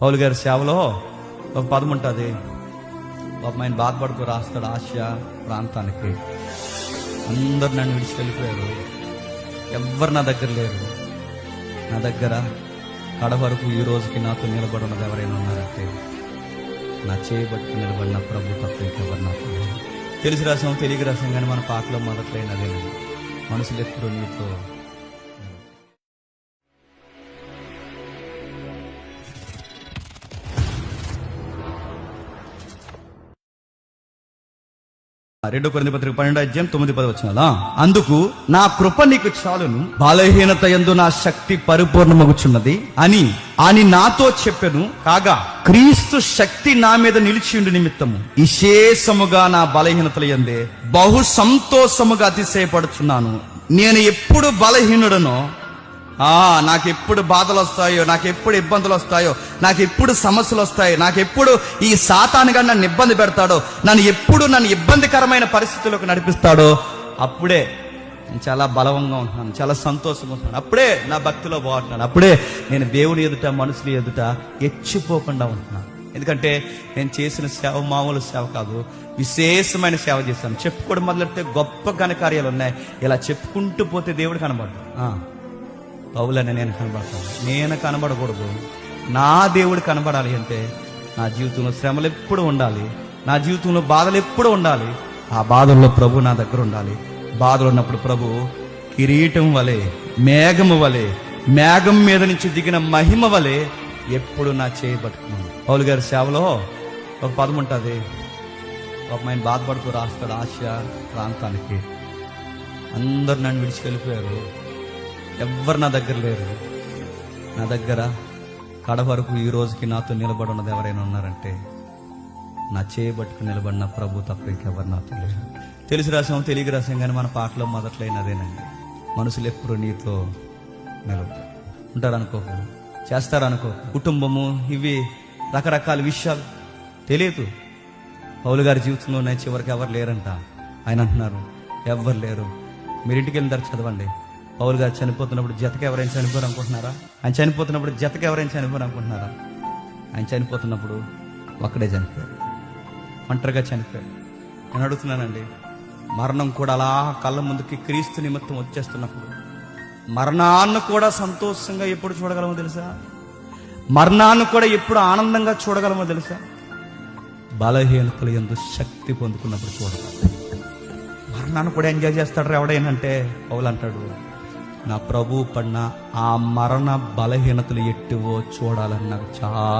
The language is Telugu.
పౌలు గారి సేవలో ఒక పదం ఉంటుంది. పాపం ఆయన బాధపడుతూ రాస్తాడు, ఆసియా ప్రాంతానికి అందరు నన్ను విడిచి వెళ్ళిపోయారు, ఎవ్వరు నా దగ్గర లేరు, నా దగ్గర కడ వరకు ఈ రోజుకి నాతో నిలబడి ఉన్నది ఎవరైనా ఉన్నారంటే నా చేయబట్టి నిలబడిన ప్రభు తప్ప ఇంకెవరు నాకు లేరు. తెలిసి రాసాం తెలియక రాసాం కానీ మన పాటలో మొదట్లైన అదేనండి, మనుషులు ఎప్పుడు నీతో. రెండో కొరింథీ పత్రిక 12:9-10 అందుకు నా కృప నీకు చాలును, బలహీనత యందు నా శక్తి పరిపూర్ణమగుచున్నది అని అని నాతో చెప్పెను. కాగా క్రీస్తు శక్తి నా మీద నిలిచియుండు నిమిత్తము విశేషముగా నా బలహీనతల యందే బహు సంతోషముగా అతిశయపడుచున్నాను. నేను ఎప్పుడు బలహీనుడనో, నాకెప్పుడు బాధలు వస్తాయో, నాకెప్పుడు ఇబ్బందులు వస్తాయో, నాకెప్పుడు సమస్యలు వస్తాయో, నాకెప్పుడు ఈ సాతానుగా నన్ను ఇబ్బంది పెడతాడో, నన్ను ఇబ్బందికరమైన పరిస్థితుల్లోకి నడిపిస్తాడో, అప్పుడే నేను చాలా బలవంగా ఉంటున్నాను, చాలా సంతోషంగా ఉంటున్నాను, అప్పుడే నా భక్తిలో బాగుంటున్నాను, అప్పుడే నేను దేవుని ఎదుట మనుషుల ఎదుట ఎచ్చిపోకుండా ఉంటున్నాను. ఎందుకంటే నేను చేసిన సేవ మామూలు సేవ కాదు, విశేషమైన సేవ చేశాను. చెప్పుకోవడం మొదలెడితే గొప్ప ఘనకార్యాలు ఉన్నాయి. ఇలా చెప్పుకుంటూ పోతే దేవుడు కనబడ్డాడు. పౌలని నేను కనబడతాను, నేను కనబడకూడదు, నా దేవుడు కనబడాలి అంటే నా జీవితంలో శ్రమలు ఎప్పుడు ఉండాలి, నా జీవితంలో బాధలు ఎప్పుడు ఉండాలి. ఆ బాధల్లో ప్రభు నా దగ్గర ఉండాలి. బాధలు ఉన్నప్పుడు ప్రభు కిరీటం వలె, మేఘము వలె, మేఘం మీద నుంచి దిగిన మహిమ వలె ఎప్పుడు నా చేయబట్టుకున్నాను. పౌలు గారి సేవలో ఒక పదం ఉంటుంది. ఒక ఆయన బాధపడుతూ రాస్తాడు, ఆసియా ప్రాంతానికి అందరు నన్ను విడిచి వెళ్ళిపోయారు, ఎవ్వరు నా దగ్గర లేరు, నా దగ్గర కడ వరకు ఈ రోజుకి నాతో నిలబడి ఉన్నది ఎవరైనా ఉన్నారంటే నా చేయబట్టుకు నిలబడిన ప్రభు తప్ప ఇంకెవరు నాతో లేరు. తెలిసి రాసాం తెలియక రాసాం కానీ మన పాటలో మొదట్లైన అదేనండి, మనుషులు ఎప్పుడు నీతో నిలబడి ఉంటారనుకోకు, చేస్తారనుకో, కుటుంబము, ఇవి రకరకాల విషయాలు తెలియదు. పౌలు గారి జీవితంలో ఉన్నాయి, చివరికి ఎవరు లేరంట. ఆయన అంటున్నారు ఎవ్వరు లేరు. మీరు ఇంటికి వెళ్ళిన తర్వాత చదవండి. పౌలు గారు చనిపోతున్నప్పుడు జతకి ఎవరైనా చనిపోరు అనుకుంటున్నారా? ఆయన చనిపోతున్నప్పుడు జతకి ఎవరైనా చనిపోరు అనుకుంటున్నారా? ఆయన చనిపోతున్నప్పుడు ఒక్కడే చనిపోయారు, ఒంటరిగా చనిపోయారు. నేను అడుగుతున్నానండి, మరణం కూడా అలా కళ్ళ ముందుకి క్రీస్తు నిమిత్తం వచ్చేస్తున్నప్పుడు మరణాన్ని కూడా సంతోషంగా ఎప్పుడు చూడగలమో తెలుసా? మరణాన్ని కూడా ఎప్పుడు ఆనందంగా చూడగలమో తెలుసా? బలహీనతలు యందు శక్తి పొందుకున్నప్పుడు చూడగలం. మరణాన్ని కూడా ఎంజాయ్ చేస్తాడు ఎవడైనంటే పౌలు అంటాడు, నా ప్రభు పడిన ఆ మరణ బలహీనతలు ఎట్టువో చూడాలని నాకు చాలా